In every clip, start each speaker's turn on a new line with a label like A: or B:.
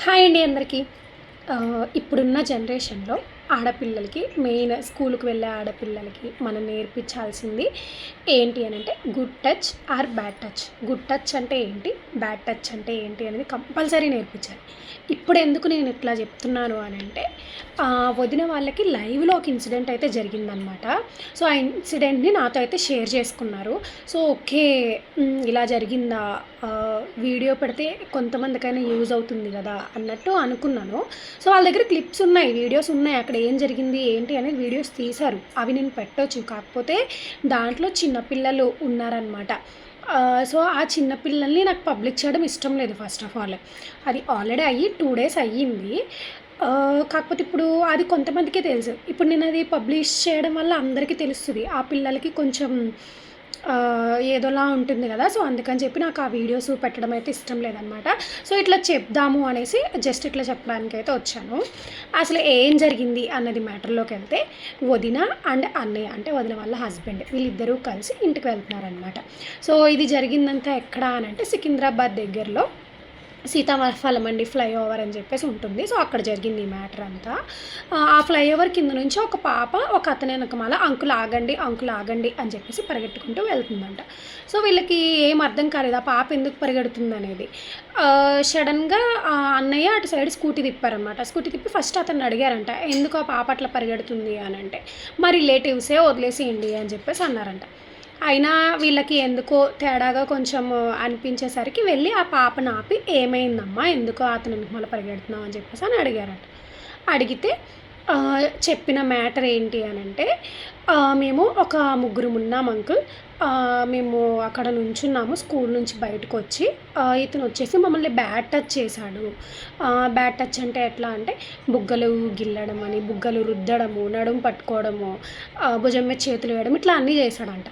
A: Hi అండి అందరికీ. ఇప్పుడున్న జనరేషన్లో ఆడపిల్లలకి మెయిన్ స్కూల్కి వెళ్ళే ఆడపిల్లలకి మనం నేర్పించాల్సింది ఏంటి అని అంటే good touch are bad touch. Good touch అంటే ఏంటి, బ్యాడ్ టచ్ అంటే ఏంటి అనేది కంపల్సరీ నేర్పించాలి. ఇప్పుడు ఎందుకు నేను ఇట్లా చెప్తున్నాను అని అంటే వదిన వాళ్ళకి లైవ్లో ఒక ఇన్సిడెంట్ అయితే జరిగిందనమాట. సో ఆ ఇన్సిడెంట్ని నాతో అయితే షేర్ చేసుకున్నారు. సో ఓకే, ఇలా జరిగిందా, వీడియో పెడితే కొంతమందికైనా యూజ్ అవుతుంది కదా అన్నట్టు అనుకున్నాను. సో వాళ్ళ దగ్గర క్లిప్స్ ఉన్నాయి, వీడియోస్ ఉన్నాయి, అక్కడ ఏం జరిగింది ఏంటి అనేది వీడియోస్ తీశారు. అవి నేను పెట్టవచ్చు. కాకపోతే దాంట్లో చిన్నపిల్లలు ఉన్నారనమాట. సో ఆ చిన్నపిల్లల్ని నాకు పబ్లిక్ చేయడం ఇష్టం లేదు. ఫస్ట్ ఆఫ్ ఆల్ అది ఆల్రెడీ అయ్యి 2 days అయ్యింది. కాకపోతే ఇప్పుడు అది కొంతమందికే తెలుసు. ఇప్పుడు నేను అది పబ్లిష్ చేయడం వల్ల అందరికీ తెలుస్తుంది. ఆ పిల్లలకి కొంచెం ఏదోలా ఉంటుంది కదా. సో అందుకని చెప్పి నాకు ఆ వీడియోస్ పెట్టడం అయితే ఇష్టం లేదనమాట. సో ఇట్లా చెప్దాము అనేసి జస్ట్ ఇట్లా చెప్పడానికి అయితే వచ్చాను. అసలు ఏం జరిగింది అన్నది మ్యాటర్లోకి వెళ్తే, వదిన అండ్ అన్నయ్య అంటే వదిన వాళ్ళ హస్బెండ్ వీళ్ళిద్దరూ కలిసి ఇంటికి వెళ్తున్నారనమాట. సో ఇది జరిగిందంతా ఎక్కడ అని అంటే సికింద్రాబాద్ దగ్గరలో సీతాఫలం అండి ఫ్లైఓవర్ అని చెప్పేసి ఉంటుంది. సో అక్కడ జరిగింది ఈ మ్యాటర్ అంతా. ఆ ఫ్లైఓవర్ కింద నుంచి ఒక పాప ఒక అతని వెనకమాల అంకుల్ ఆగండి అంకుల్ ఆగండి అని చెప్పేసి పరిగెట్టుకుంటూ వెళ్తుందంట. సో వీళ్ళకి ఏం అర్థం కాలేదు ఆ పాప ఎందుకు పరిగెడుతుంది అనేది. సడన్గా అన్నయ్య అటు సైడ్ స్కూటీ తిప్పారనమాట. స్కూటీ తిప్పి ఫస్ట్ అతన్ని అడిగారంట, ఎందుకు ఆ పాప అట్లా పరిగెడుతుంది అని అంటే, మా రిలేటివ్సే వదిలేసేయండి అని చెప్పేసి అన్నారంట. అయినా వీళ్ళకి ఎందుకో తేడాగా కొంచెం అనిపించేసరికి వెళ్ళి ఆ పాపను ఆపి, ఏమైందమ్మా, ఎందుకో అతను మళ్ళీ పరిగెడుతున్నావు అని చెప్పేసి అని అడిగారట. అడిగితే చెప్పిన మ్యాటర్ ఏంటి అని అంటే, మేము ఒక ముగ్గురు ఉన్నాం అంకుల్, మేము అక్కడ నుంచున్నాము స్కూల్ నుంచి బయటకు వచ్చి, ఇతను వచ్చేసి మమ్మల్ని బ్యాడ్ టచ్ చేశాడు. బ్యాడ్ టచ్ అంటే ఎట్లా అంటే బుగ్గలు గిల్లడం అని, బుగ్గలు రుద్దడము, నడుము పట్టుకోవడము, భుజం మీద చేతులు వేయడం, ఇట్లా అన్నీ చేశాడంట.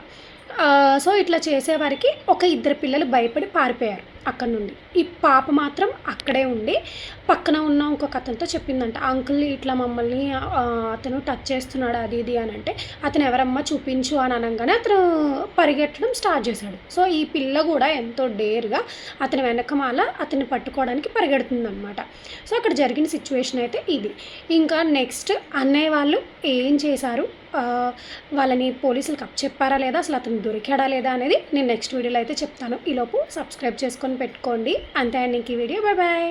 A: సో ఇట్లా చేసేవారికి ఒక 2 పిల్లలు భయపడి పారిపోయారు అక్కడ నుండి. ఈ పాప మాత్రం అక్కడే ఉండి పక్కన ఉన్న ఇంకొక అతనితో చెప్పిందంట, అంకుల్ ఇట్లా మమ్మల్ని అతను టచ్ చేస్తున్నాడు అది ఇది అని అంటే, అతను ఎవరమ్మా చూపించు అని అనగానే అతను పరిగెట్టడం స్టార్ట్ చేశాడు. సో ఈ పిల్ల కూడా ఎంతో డేర్గా అతని వెనకమాల అతన్ని పట్టుకోవడానికి పరిగెడుతుందనమాట. సో అక్కడ జరిగిన సిచ్యువేషన్ అయితే ఇది. ఇంకా నెక్స్ట్ అన్నయ్య వాళ్ళు ఏం చేశారు, వాళ్ళని పోలీసులకు అప్పచెప్పారా లేదా, అసలు అతను దొరికాడా లేదా అనేది నేను నెక్స్ట్ వీడియోలో అయితే చెప్తాను. ఈలోపు సబ్స్క్రైబ్ చేసుకొని పెట్టుకోండి. అంతే అండి ఇంక ఈ వీడియో. Bye bye.